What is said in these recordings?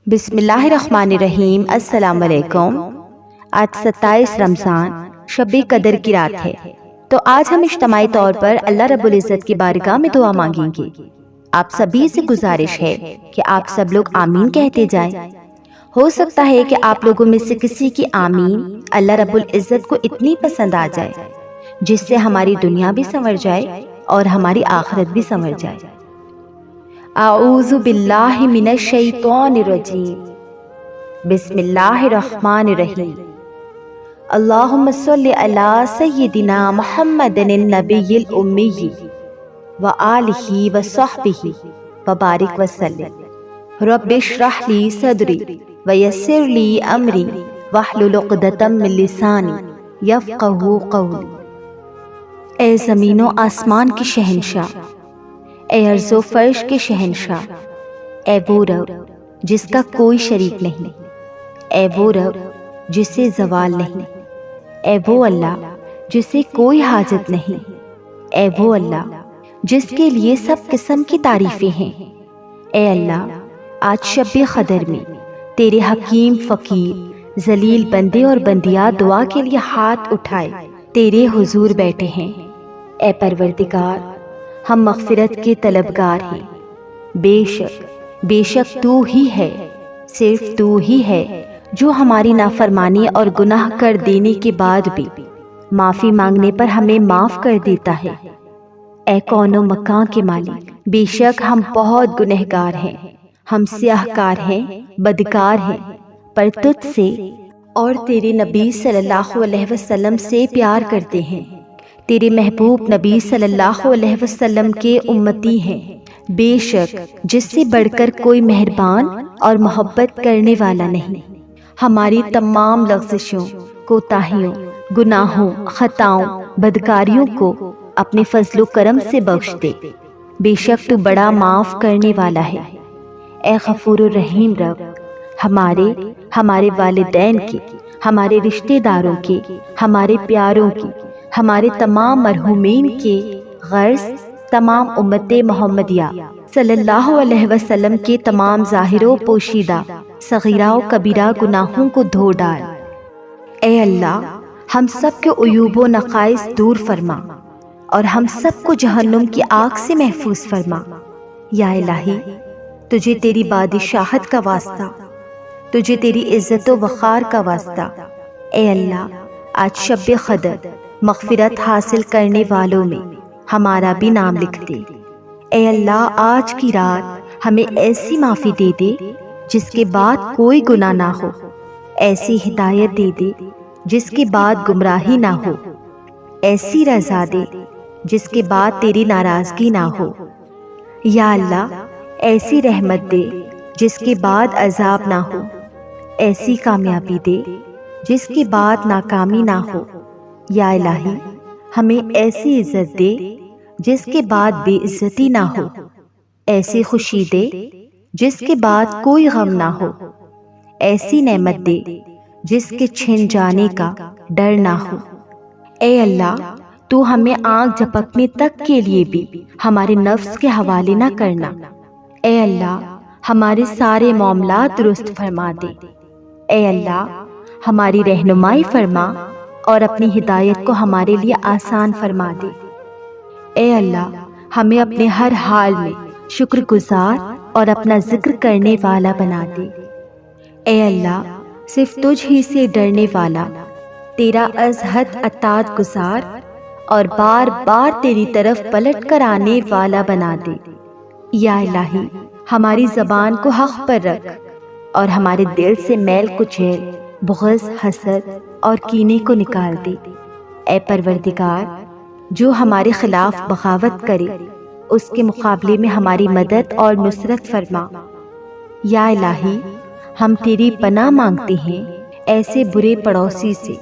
بسم اللہ الرحمن الرحیم۔ السلام علیکم۔ آج 27 رمضان شب قدر کی رات ہے، تو آج ہم اجتماعی طور پر اللہ رب العزت کی بارگاہ میں دعا مانگیں گے۔ آپ سبھی سے گزارش ہے کہ آپ سب لوگ آمین کہتے جائیں۔ ہو سکتا ہے کہ آپ لوگوں میں سے کسی کی آمین اللہ رب العزت کو اتنی پسند آ جائے جس سے ہماری دنیا بھی سنور جائے اور ہماری آخرت بھی سنور جائے۔ اعوذ باللہ من الشیطان الرجیم، بسم اللہ الرحمن الرحیم۔ اللہم صلی علی سیدنا محمد النبی الامی وآلہ وصحبہ وبارک وسلم۔ رب اشرح لی صدری ویسر لی امری واحلل عقدۃ من لسانی یفقہوا قولی۔ اے زمین و آسمان کی شہنشاہ، اے ارض و فرش کے شہنشاہ، اے وہ رب جس کا کوئی شریک نہیں، اے وہ رب جسے زوال نہیں، اے وہ اللہ جسے کوئی حاجت نہیں، اے وہ اللہ جس کے لیے سب قسم کی تعریفیں ہیں۔ اے اللہ، آج شب قدر میں تیرے حکیم فقیر ذلیل بندے اور بندیات دعا کے لیے ہاتھ اٹھائے تیرے حضور بیٹھے ہیں۔ اے پروردگار، ہم مغفرت کے طلبگار ہیں۔ بے شک تو ہی ہے، صرف تو ہی ہے جو ہماری نافرمانی اور گناہ کر دینے کے بعد بھی معافی مانگنے پر ہمیں معاف کر دیتا ہے۔ اے کون و مکان کے مالک، بے شک ہم بہت گنہگار ہیں، ہم سیاہ کار ہیں، بدکار ہیں، پر تجھ سے اور تیرے نبی صلی اللہ علیہ وسلم سے پیار کرتے ہیں، تیرے محبوب نبی صلی اللہ علیہ وسلم کے امتی ہیں۔ بے شک جس سے بڑھ کر کوئی مہربان اور محبت کرنے والا نہیں۔ ہماری تمام لغزشوں، کوتاہیوں، گناہوں، خطاؤں، بدکاریوں کو اپنے فضل و کرم سے بخش دے۔ بے شک تو بڑا معاف کرنے والا ہے۔ اے غفور الرحیم رب، ہمارے والدین کے، ہمارے رشتہ داروں کے، ہمارے پیاروں کی، ہمارے تمام مرحومین کے، غرض تمام امت محمدیہ صلی اللہ علیہ وسلم کے تمام ظاہر و پوشیدہ صغیرہ و کبیرہ گناہوں کو دھو ڈال۔ اے اللہ، ہم سب کے عیوب و نقائص دور فرما اور ہم سب کو جہنم کی آگ سے محفوظ فرما۔ یا الہی، تجھے تیری بادشاہت کا واسطہ، تجھے تیری عزت و وقار کا واسطہ، اے اللہ، آج شب قدر مغفرت حاصل کرنے والوں میں ہمارا بھی نام لکھ دے۔ اے اللہ، آج کی رات ہمیں ایسی معافی دے دے جس کے بعد کوئی گناہ نہ ہو، ایسی ہدایت دے دے جس کے بعد گمراہی نہ ہو، ایسی رضا دے جس کے بعد تیری ناراضگی نہ ہو۔ یا اللہ، ایسی رحمت دے جس کے بعد عذاب نہ ہو، ایسی کامیابی دے جس کے بعد ناکامی نہ ہو۔ یا الہی، ہمیں ایسی عزت دے جس کے بعد بے عزتی نہ ہو، ایسی خوشی دے جس کے بعد کوئی غم نہ ہو، ایسی نعمت دے جس کے چھن جانے کا ڈر نہ ہو۔ اے اللہ، تو ہمیں آنکھ جھپکنے تک کے لیے بھی ہمارے نفس کے حوالے نہ کرنا۔ اے اللہ، ہمارے سارے معاملات درست فرما دے۔ اے اللہ، ہماری رہنمائی فرما اور اپنی ہدایت کو ہمارے لیے آسان فرما دے۔ اے اللہ، ہمیں اپنے ہر حال میں شکر گزار اور اپنا ذکر کرنے والا بنا دے۔ اے اللہ، صرف تجھ ہی سے ڈرنے والا، تیرا از حد اطاعت گزار اور بار بار تیری طرف پلٹ کر آنے والا بنا دے۔ یا الہی، ہماری زبان کو حق پر رکھ اور ہمارے دل سے میل کچیل، بغض، حسد اور کینے کو نکال دے۔ اے پروردگار، جو ہمارے خلاف بغاوت کرے اس کے مقابلے میں ہماری مدد اور نصرت فرما۔ یا الہی، ہم تیری پناہ مانگتے ہیں ایسے برے پڑوسی سے،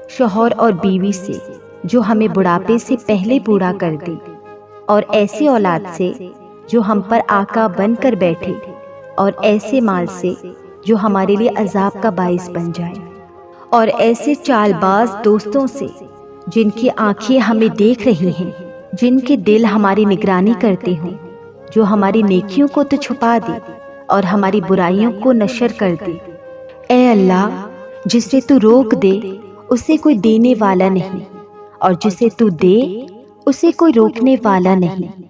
شوہر اور بیوی سے جو ہمیں بڑھاپے سے پہلے بوڑھا کر دے، اور ایسی اولاد سے جو ہم پر آقا بن کر بیٹھے، اور ایسے مال سے جو ہمارے لیے عذاب کا باعث بن جائے، اور ایسے چال باز دوستوں سے جن کی آنکھیں ہمیں دیکھ رہی ہیں، جن کے دل ہماری نگرانی کرتے ہوں، جو ہماری نیکیوں کو تو چھپا دے اور ہماری برائیوں کو نشر کر دے۔ اے اللہ، جسے تو روک دے اسے کوئی دینے والا نہیں، اور جسے تو دے اسے کوئی روکنے والا نہیں۔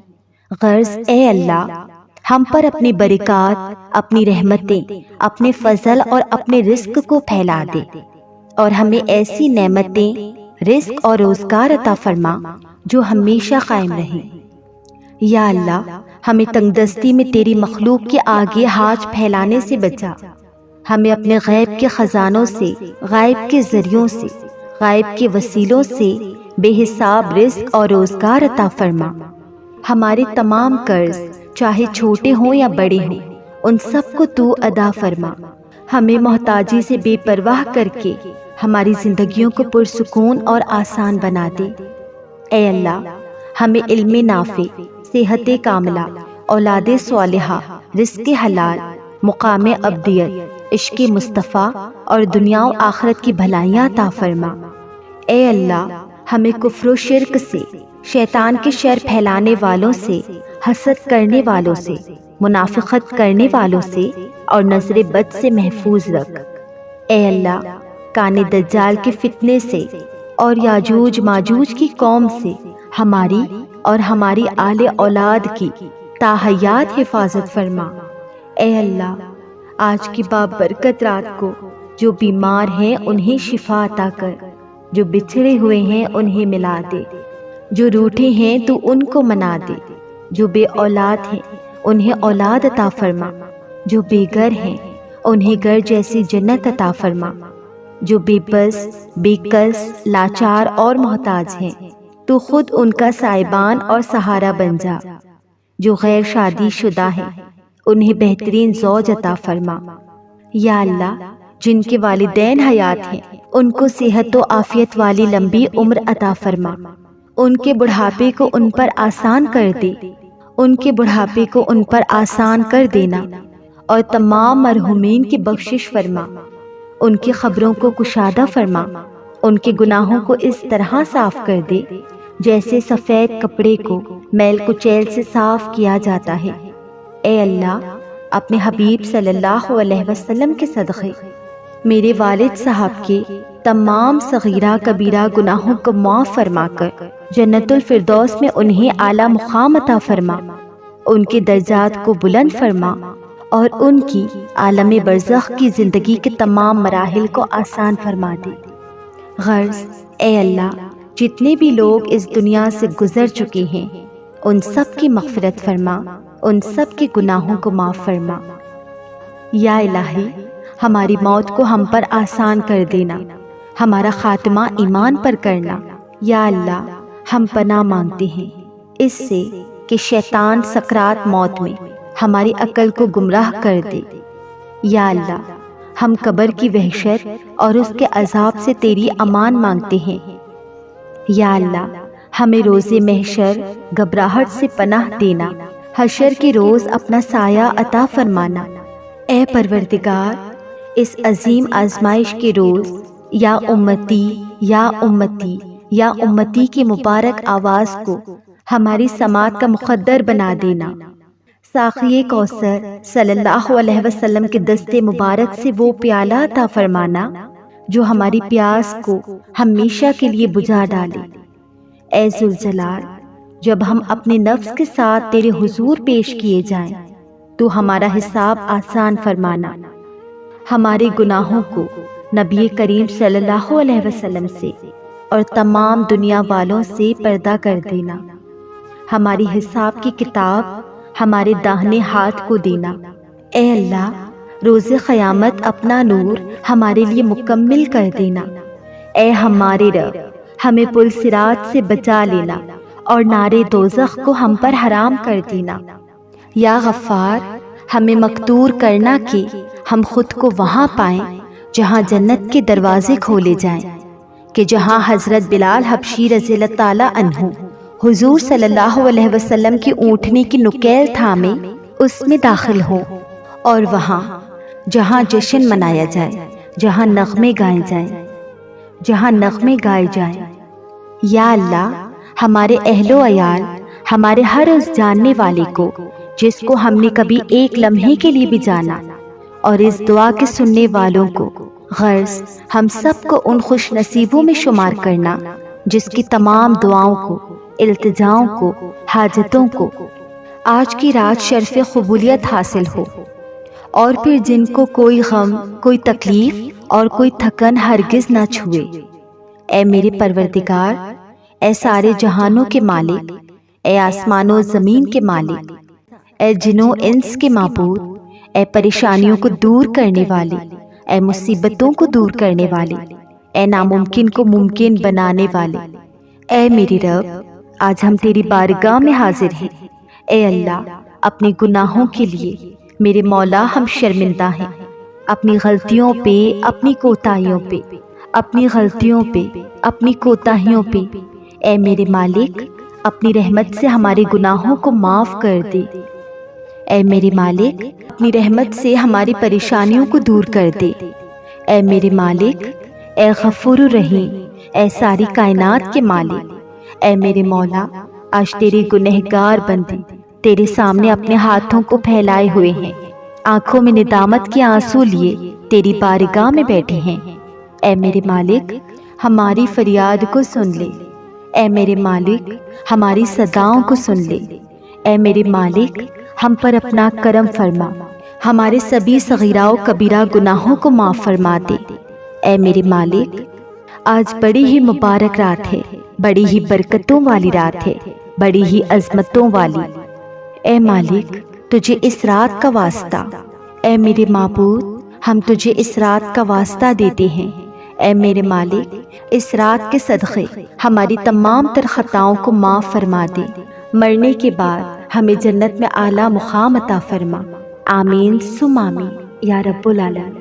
غرض اے اللہ، ہم پر اپنی برکات، اپنی رحمتیں، اپنے فضل اور اپنے رزق کو پھیلا دے، اور ہمیں ایسی نعمتیں، رزق اور روزگار عطا فرما جو ہمیشہ قائم رہیں۔ یا اللہ، ہمیں تنگ دستی میں تیری مخلوق کے آگے ہاتھ پھیلانے سے بچا، ہمیں اپنے غیب کے خزانوں سے، غائب کے ذریعوں سے، غائب کے وسیلوں سے بے حساب رزق اور روزگار عطا فرما۔ ہمارے تمام قرض چاہے چھوٹے ہوں یا بڑے ہوں، ان سب کو تو ادا فرما۔ ہمیں محتاجی سے بے پرواہ کر کے ہماری زندگیوں کو پرسکون اور آسان بنا دے۔ اے اللہ، ہمیں علم نافع، صحت کاملہ، اولاد صالحہ، رزق حلال، مقام ابدیت، عشق مصطفیٰ اور دنیا و آخرت کی بھلائیاں عطا فرما۔ اے اللہ، ہمیں کفر و شرک سے، شیطان کے شر پھیلانے والوں سے، حسد کرنے والوں سے، منافقت کرنے والوں سے اور نظر بد سے محفوظ رکھ۔ اے اللہ، کان دجال کے فتنے سے اور یاجوج ماجوج کی قوم سے ہماری اور ہماری آل اولاد کی تاحیات حفاظت فرما۔ اے اللہ، آج کی بابرکت رات کو جو بیمار ہیں انہیں شفا عطا کر، جو بچھڑے ہوئے ہیں انہیں ملا دے، جو روٹھے ہیں تو ان کو منا دے، جو بے اولاد ہیں انہیں اولاد عطا فرما، جو بے گھر ہیں انہیں گھر جیسی جنت عطا فرما، جو بے بس، بے کس، لاچار اور محتاج ہیں تو خود ان کا سائبان اور سہارا بن جا، جو غیر شادی شدہ ہیں انہیں بہترین زوج عطا فرما۔ یا اللہ، جن کے والدین حیات ہیں ان کو صحت و عافیت والی لمبی عمر عطا فرما، ان کے بڑھاپے کو ان پر آسان کر دے، ان کے بڑھاپے کو ان پر آسان کر دینا، اور تمام مرحومین کی بخشش فرما، ان کی خبروں کو کشادہ فرما، ان کے گناہوں کو اس طرح صاف کر دے جیسے سفید کپڑے کو میل کچیل سے صاف کیا جاتا ہے۔ اے اللہ، اپنے حبیب صلی اللہ علیہ وسلم کے صدقے میرے والد صاحب کے تمام صغیرہ کبیرہ گناہوں کو معاف فرما کر جنت الفردوس میں انہیں اعلیٰ مقام عطا فرما، ان کے درجات کو بلند فرما، اور ان کی عالم برزخ کی زندگی کے تمام مراحل کو آسان فرما دے۔ غرض اے اللہ، جتنے بھی لوگ اس دنیا سے گزر چکے ہیں ان سب کی مغفرت فرما، ان سب کے گناہوں کو معاف فرما۔ یا الہی، ہماری موت کو ہم پر آسان کر دینا، ہمارا خاتمہ ایمان پر کرنا۔ یا اللہ، ہم پناہ مانگتے ہیں اس سے کہ شیطان سکرات موت میں ہماری عقل کو گمراہ کر دے۔ یا اللہ، ہم قبر کی وحشت اور اس کے عذاب سے تیری امان مانگتے ہیں۔ یا اللہ، ہمیں روز محشر گھبراہٹ سے پناہ دینا، حشر کے روز اپنا سایہ عطا فرمانا۔ اے پروردگار، اس عظیم آزمائش کے روز یا امتی یا امتی یا امتی کی مبارک آواز کو ہماری سماعت کا مقدر بنا دینا۔ ساقی کوثر صلی اللہ علیہ وسلم کے دست مبارک سے وہ پیالہ عطا فرمانا جو ہماری پیاس کو ہمیشہ کے لیے بجھا ڈالے۔ اے ذوالجلال، جب ہم اپنے نفس کے ساتھ تیرے حضور پیش کیے جائیں تو ہمارا حساب آسان فرمانا، ہمارے گناہوں کو نبی کریم صلی اللہ علیہ وسلم سے اور تمام دنیا والوں سے پردہ کر دینا، ہماری حساب کی کتاب ہمارے داہنے ہاتھ کو دینا۔ اے اللہ، روز قیامت اپنا نور ہمارے لیے مکمل کر دینا۔ اے ہمارے رب، ہمیں پل صراط سے بچا لینا اور نارے دوزخ کو ہم پر حرام کر دینا۔ یا غفار، ہمیں مقدور کرنا کہ ہم خود کو وہاں پائیں جہاں جنت کے دروازے کھولے جائیں، کہ جہاں حضرت بلال حبشی رضی اللہ تعالی عنہ حضور صلی اللہ علیہ وسلم کی اونٹنی کی نکیل تھامے اس میں داخل ہو، اور وہاں جہاں جشن منایا جائے، جہاں نغمے گائے جائیں، جہاں نغمے گائے جائیں۔ یا اللہ، ہمارے اہل و عیال، ہمارے ہر اس جاننے والے کو جس کو ہم نے کبھی ایک لمحے کے لیے بھی جانا، اور اس دعا کے سننے والوں کو غرض ہم سب کو ان خوش نصیبوں میں شمار کرنا جس کی تمام دعاؤں کو، التجاؤں کو، حاجتوں کو آج کی رات شرف قبولیت حاصل ہو، اور پھر جن کو کوئی غم، کوئی تکلیف اور کوئی تھکن ہرگز نہ چھوئے۔ اے میرے پروردگار، اے سارے جہانوں کے مالک، اے آسمان و زمین کے مالک، اے جنوں انس کے معبود، اے پریشانیوں کو دور کرنے والے، اے مصیبتوں کو دور کرنے والے، اے ناممکن کو ممکن بنانے والے، اے میری رب، آج ہم تیری بارگاہ میں حاضر ہیں۔ اے اللہ، اپنے گناہوں کے لیے میرے مولا ہم شرمندہ ہیں، اپنی غلطیوں پہ، اپنی کوتاہیوں پہ، اپنی غلطیوں پہ، اپنی کوتاہیوں پہ۔ اے میرے مالک، اپنی رحمت سے ہمارے گناہوں کو معاف کر دے۔ اے میرے مالک، اپنی رحمت سے ہماری پریشانیوں کو دور کر دے۔ اے میرے مالک، اے غفور الرحیم، اے ساری کائنات کے مالک، اے میرے مولا، آج تیرے گنہگار بندے تیرے سامنے اپنے ہاتھوں کو پھیلائے ہوئے ہیں، آنکھوں میں ندامت کے آنسو لیے تیری بارگاہ میں بیٹھے ہیں۔ اے میرے مالک، ہماری فریاد کو سن لے۔ اے میرے مالک، ہماری صداؤں کو سن لے۔ اے میرے مالک، ہم پر اپنا کرم فرما، ہمارے سبھی صغیرہ و کبیرہ گناہوں کو معاف فرما دے۔ اے میرے مالک، آج بڑی ہی مبارک رات ہے، بڑی ہی برکتوں والی رات ہے، بڑی ہی عظمتوں والی۔ اے مالک، تجھے اس رات کا واسطہ، اے میرے معبود، ہم تجھے اس رات کا واسطہ دیتے ہیں۔ اے میرے مالک، اس رات کے صدقے ہماری تمام تر خطاؤں کو معاف فرما دے، مرنے کے بعد ہمیں جنت میں اعلیٰ مقام عطا فرما۔ آمین ثم آمین یا رب العالمین۔